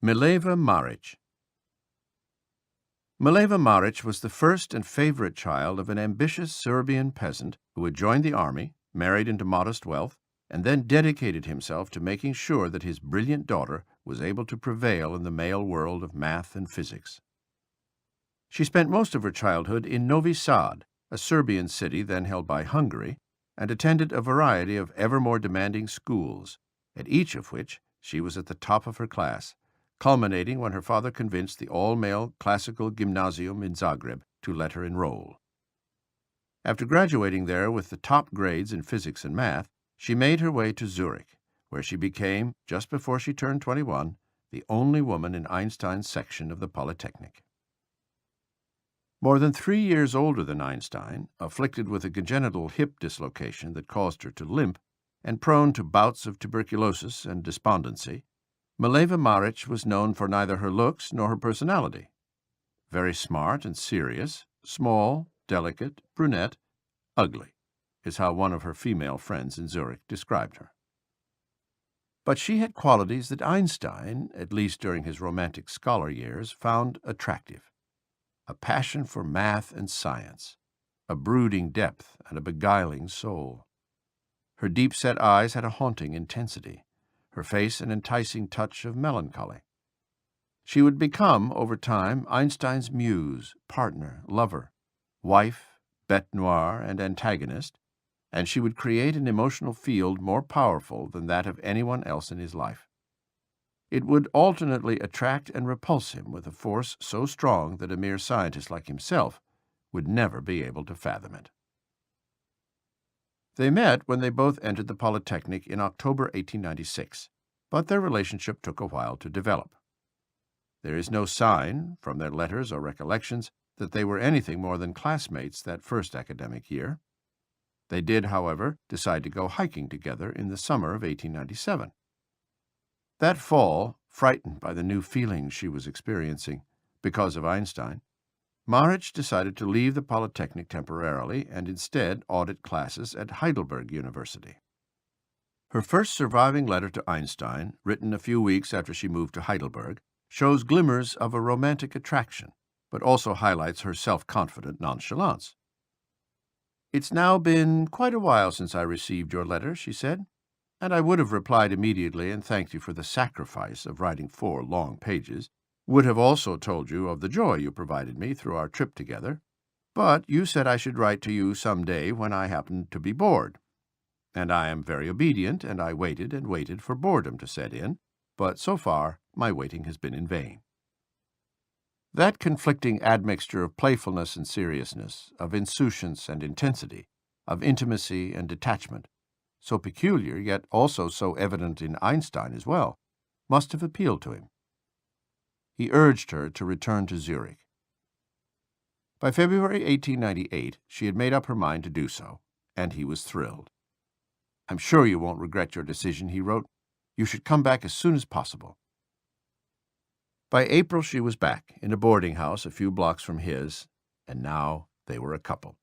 Mileva Maric. Mileva Maric was the first and favorite child of an ambitious Serbian peasant who had joined the army, married into modest wealth, and then dedicated himself to making sure that his brilliant daughter was able to prevail in the male world of math and physics. She spent most of her childhood in Novi Sad, a Serbian city then held by Hungary, and attended a variety of ever more demanding schools, at each of which she was at the top of her class, culminating when her father convinced the all-male classical gymnasium in Zagreb to let her enroll. After graduating there with the top grades in physics and math, she made her way to Zurich, where she became, just before she turned 21, the only woman in Einstein's section of the Polytechnic. More than 3 years older than Einstein, afflicted with a congenital hip dislocation that caused her to limp, and prone to bouts of tuberculosis and despondency, Mileva Maric was known for neither her looks nor her personality. Very smart and serious, small, delicate, brunette, ugly, is how one of her female friends in Zurich described her. But she had qualities that Einstein, at least during his romantic scholar years, found attractive. A passion for math and science, a brooding depth and a beguiling soul. Her deep-set eyes had a haunting intensity, her face an enticing touch of melancholy. She would become, over time, Einstein's muse, partner, lover, wife, bête noire, and antagonist, and she would create an emotional field more powerful than that of anyone else in his life. It would alternately attract and repulse him with a force so strong that a mere scientist like himself would never be able to fathom it. They met when they both entered the Polytechnic in October 1896, but their relationship took a while to develop. There is no sign, from their letters or recollections, that they were anything more than classmates that first academic year. They did, however, decide to go hiking together in the summer of 1897. That fall, frightened by the new feelings she was experiencing because of Einstein, Maric decided to leave the Polytechnic temporarily and instead audit classes at Heidelberg University. Her first surviving letter to Einstein, written a few weeks after she moved to Heidelberg, shows glimmers of a romantic attraction, but also highlights her self-confident nonchalance. "It's now been quite a while since I received your letter," she said, "and I would have replied immediately and thanked you for the sacrifice of writing 4 long pages, would have also told you of the joy you provided me through our trip together, but you said I should write to you some day when I happened to be bored. And I am very obedient, and I waited and waited for boredom to set in, but so far my waiting has been in vain." That conflicting admixture of playfulness and seriousness, of insouciance and intensity, of intimacy and detachment, so peculiar yet also so evident in Einstein as well, must have appealed to him. He urged her to return to Zurich. By February 1898, she had made up her mind to do so, and he was thrilled. "I'm sure you won't regret your decision," he wrote. "You should come back as soon as possible." By April she was back, in a boarding house a few blocks from his, and now they were a couple.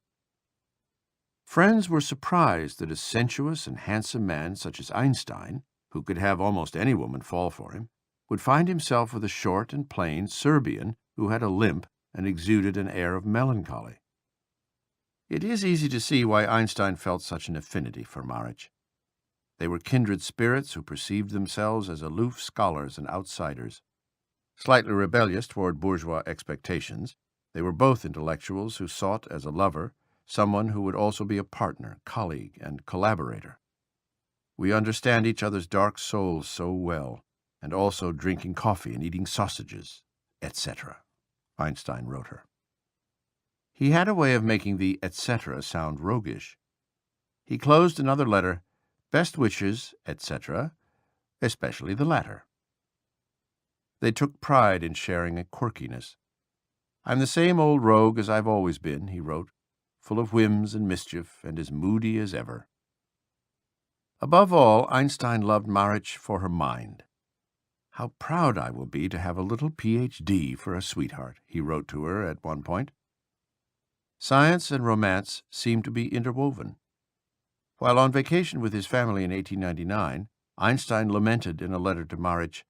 Friends were surprised that a sensuous and handsome man such as Einstein, who could have almost any woman fall for him, would find himself with a short and plain Serbian who had a limp and exuded an air of melancholy. It is easy to see why Einstein felt such an affinity for Maric. They were kindred spirits who perceived themselves as aloof scholars and outsiders. Slightly rebellious toward bourgeois expectations, they were both intellectuals who sought as a lover someone who would also be a partner, colleague, and collaborator. "We understand each other's dark souls so well, and also drinking coffee and eating sausages, etc.," Einstein wrote her. He had a way of making the etc. sound roguish. He closed another letter, "Best wishes, etc., especially the latter." They took pride in sharing a quirkiness. "I'm the same old rogue as I've always been," he wrote, "full of whims and mischief and as moody as ever." Above all, Einstein loved Maric for her mind. "How proud I will be to have a little Ph.D. for a sweetheart," he wrote to her at one point. Science and romance seemed to be interwoven. While on vacation with his family in 1899, Einstein lamented in a letter to Maric,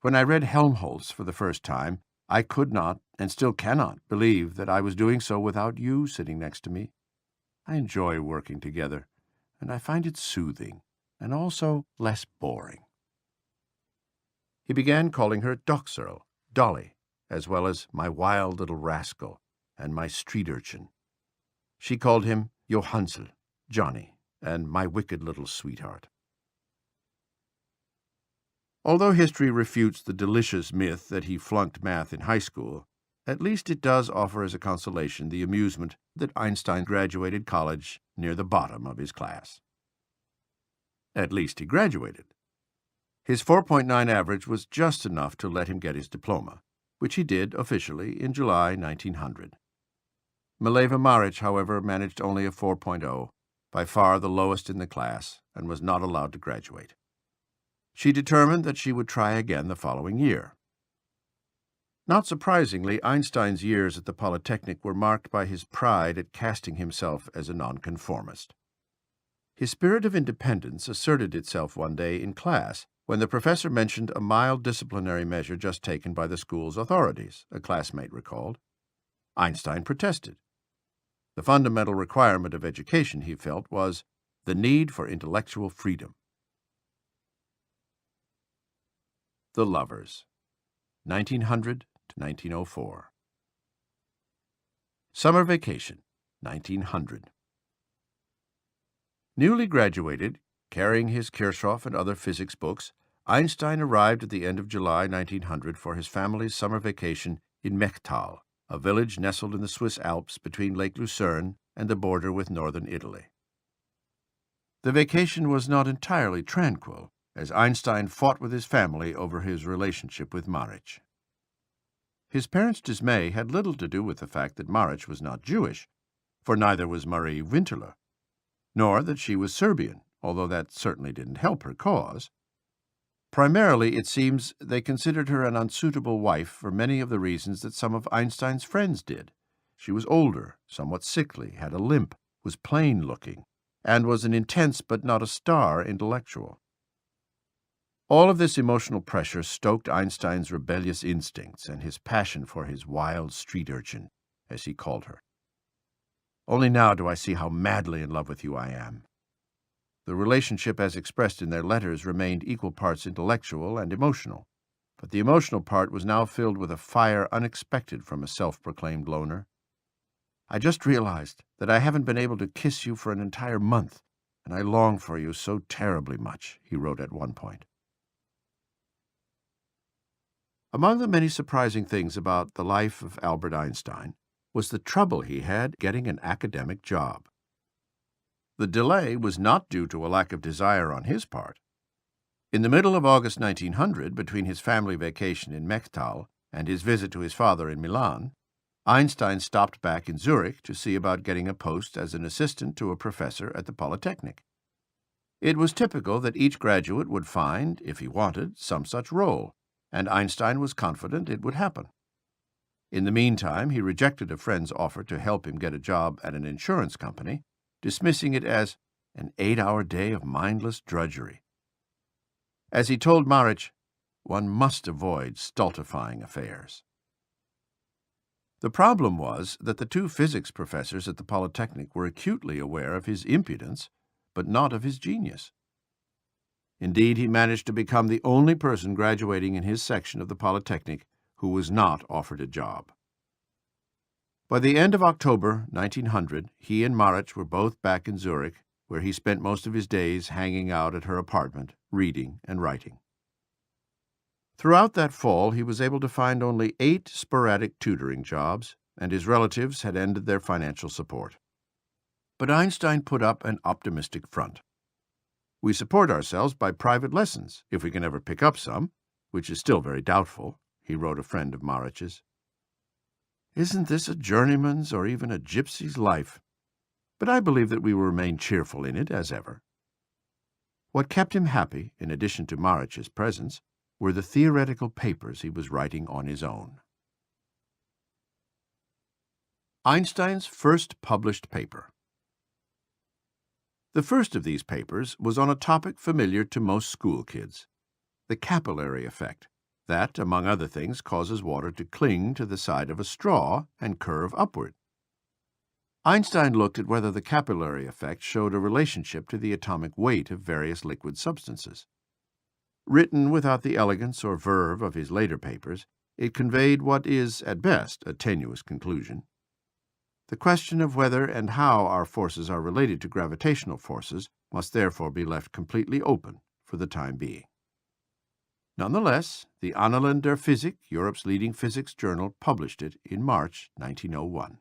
When I read Helmholtz for the first time, I could not, and still cannot, believe that I was doing so without you sitting next to me. I enjoy working together, and I find it soothing, and also less boring." He began calling her Doxerl, Dolly, as well as "my wild little rascal," and "my street urchin." She called him Johansel, Johnny, and "my wicked little sweetheart." Although history refutes the delicious myth that he flunked math in high school, at least it does offer as a consolation the amusement that Einstein graduated college near the bottom of his class. At least he graduated. His 4.9 average was just enough to let him get his diploma, which he did officially in July 1900. Mileva Maric, however, managed only a 4.0, by far the lowest in the class, and was not allowed to graduate. She determined that she would try again the following year. Not surprisingly, Einstein's years at the Polytechnic were marked by his pride at casting himself as a nonconformist. His spirit of independence asserted itself one day in class when the professor mentioned a mild disciplinary measure just taken by the school's authorities, a classmate recalled. Einstein protested. The fundamental requirement of education, he felt, was the need for intellectual freedom. The Lovers, 1900 to 1904. Summer Vacation, 1900. Newly graduated, carrying his Kirchhoff and other physics books, Einstein arrived at the end of July 1900 for his family's summer vacation in Mechtal, a village nestled in the Swiss Alps between Lake Lucerne and the border with northern Italy. The vacation was not entirely tranquil, as Einstein fought with his family over his relationship with Maric. His parents' dismay had little to do with the fact that Maric was not Jewish, for neither was Marie Winterler, nor that she was Serbian, although that certainly didn't help her cause. Primarily, it seems, they considered her an unsuitable wife for many of the reasons that some of Einstein's friends did. She was older, somewhat sickly, had a limp, was plain-looking, and was an intense but not a star intellectual. All of this emotional pressure stoked Einstein's rebellious instincts and his passion for his wild street urchin, as he called her. "Only now do I see how madly in love with you I am." The relationship as expressed in their letters remained equal parts intellectual and emotional, but the emotional part was now filled with a fire unexpected from a self-proclaimed loner. "I just realized that I haven't been able to kiss you for an entire month, and I long for you so terribly much," he wrote at one point. Among the many surprising things about the life of Albert Einstein was the trouble he had getting an academic job. The delay was not due to a lack of desire on his part. In the middle of August 1900, between his family vacation in Mechtal and his visit to his father in Milan, Einstein stopped back in Zurich to see about getting a post as an assistant to a professor at the Polytechnic. It was typical that each graduate would find, if he wanted, some such role, and Einstein was confident it would happen. In the meantime, he rejected a friend's offer to help him get a job at an insurance company, dismissing it as an 8-hour day of mindless drudgery. As he told Maric, one must avoid stultifying affairs. The problem was that the two physics professors at the Polytechnic were acutely aware of his impudence, but not of his genius. Indeed, he managed to become the only person graduating in his section of the Polytechnic who was not offered a job. By the end of October 1900, he and Maric were both back in Zurich, where he spent most of his days hanging out at her apartment, reading and writing. Throughout that fall, he was able to find only 8 sporadic tutoring jobs, and his relatives had ended their financial support. But Einstein put up an optimistic front. "We support ourselves by private lessons, if we can ever pick up some, which is still very doubtful," he wrote a friend of Maric's. "Isn't this a journeyman's or even a gypsy's life? But I believe that we will remain cheerful in it as ever." What kept him happy, in addition to Maric's presence, were the theoretical papers he was writing on his own. Einstein's first published paper. The first of these papers was on a topic familiar to most school kids, the capillary effect, That, among other things, causes water to cling to the side of a straw and curve upward. Einstein looked at whether the capillary effect showed a relationship to the atomic weight of various liquid substances. Written without the elegance or verve of his later papers, it conveyed what is, at best, a tenuous conclusion. The question of whether and how our forces are related to gravitational forces must therefore be left completely open for the time being. Nonetheless, the Annalen der Physik, Europe's leading physics journal, published it in March 1901.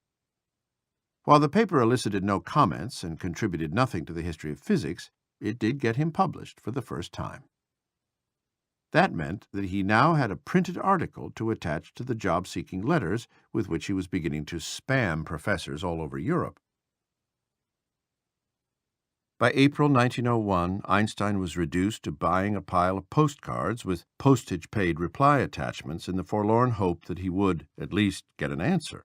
While the paper elicited no comments and contributed nothing to the history of physics, it did get him published for the first time. That meant that he now had a printed article to attach to the job-seeking letters with which he was beginning to spam professors all over Europe. By April 1901, Einstein was reduced to buying a pile of postcards with postage-paid reply attachments in the forlorn hope that he would, at least, get an answer.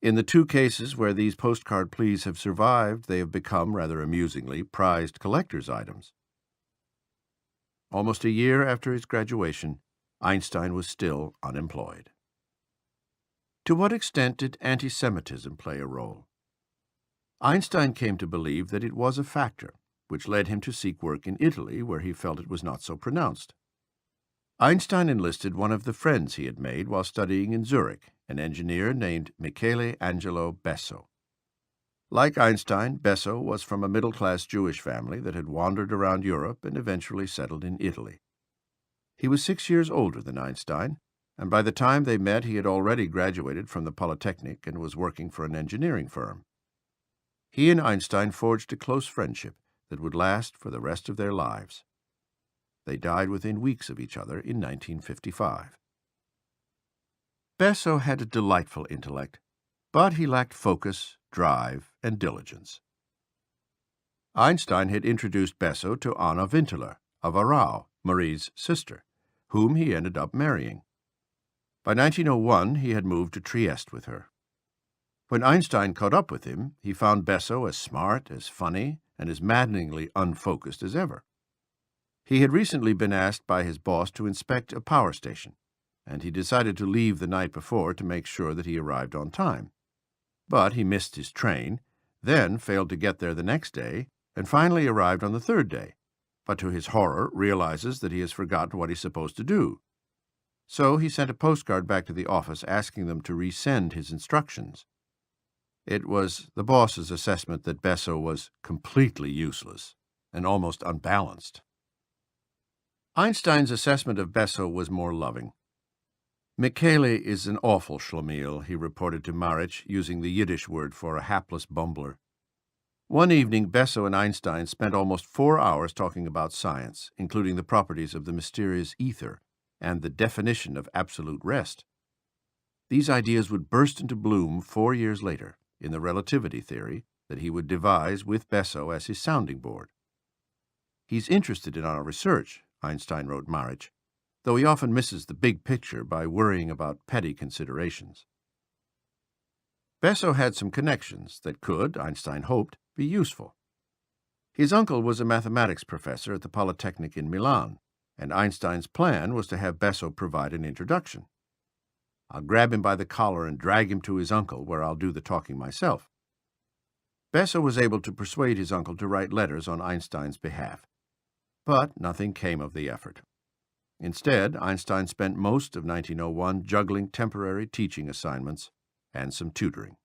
In the two cases where these postcard pleas have survived, they have become, rather amusingly, prized collector's items. Almost a year after his graduation, Einstein was still unemployed. To what extent did anti-Semitism play a role? Einstein came to believe that it was a factor, which led him to seek work in Italy, where he felt it was not so pronounced. Einstein enlisted one of the friends he had made while studying in Zurich, an engineer named Michele Angelo Besso. Like Einstein, Besso was from a middle-class Jewish family that had wandered around Europe and eventually settled in Italy. He was 6 years older than Einstein, and by the time they met he had already graduated from the Polytechnic and was working for an engineering firm. He and Einstein forged a close friendship that would last for the rest of their lives. They died within weeks of each other in 1955. Besso had a delightful intellect, but he lacked focus, drive, and diligence. Einstein had introduced Besso to Anna Winteler of Aarau, Marie's sister, whom he ended up marrying. By 1901, he had moved to Trieste with her. When Einstein caught up with him, he found Besso as smart, as funny, and as maddeningly unfocused as ever. He had recently been asked by his boss to inspect a power station, and he decided to leave the night before to make sure that he arrived on time. But he missed his train, then failed to get there the next day, and finally arrived on the third day, but to his horror realizes that he has forgotten what he's supposed to do. So he sent a postcard back to the office asking them to resend his instructions. It was the boss's assessment that Besso was completely useless and almost unbalanced. Einstein's assessment of Besso was more loving. Michele is an awful schlemiel, he reported to Marich, using the Yiddish word for a hapless bumbler. One evening, Besso and Einstein spent almost 4 hours talking about science, including the properties of the mysterious ether and the definition of absolute rest. These ideas would burst into bloom 4 years later in the relativity theory that he would devise with Besso as his sounding board. He's interested in our research, Einstein wrote Marich, though he often misses the big picture by worrying about petty considerations. Besso had some connections that could, Einstein hoped, be useful. His uncle was a mathematics professor at the Polytechnic in Milan, and Einstein's plan was to have Besso provide an introduction. I'll grab him by the collar and drag him to his uncle, where I'll do the talking myself. Besso was able to persuade his uncle to write letters on Einstein's behalf. But nothing came of the effort. Instead, Einstein spent most of 1901 juggling temporary teaching assignments and some tutoring.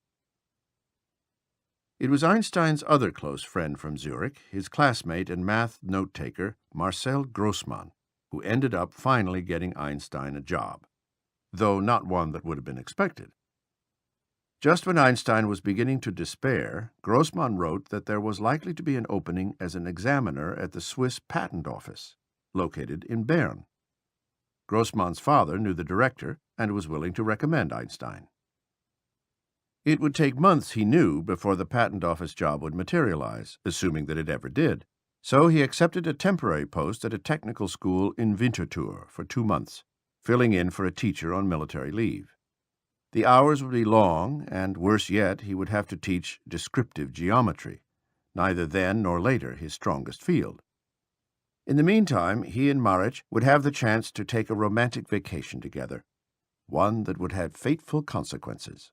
It was Einstein's other close friend from Zurich, his classmate and math note-taker, Marcel Grossmann, who ended up finally getting Einstein a job, though not one that would have been expected. Just when Einstein was beginning to despair, Grossmann wrote that there was likely to be an opening as an examiner at the Swiss Patent Office, located in Bern. Grossmann's father knew the director and was willing to recommend Einstein. It would take months, he knew, before the patent office job would materialize, assuming that it ever did, so he accepted a temporary post at a technical school in Winterthur for 2 months, filling in for a teacher on military leave. The hours would be long, and, worse yet, he would have to teach descriptive geometry, neither then nor later his strongest field. In the meantime, he and Marich would have the chance to take a romantic vacation together, one that would have fateful consequences.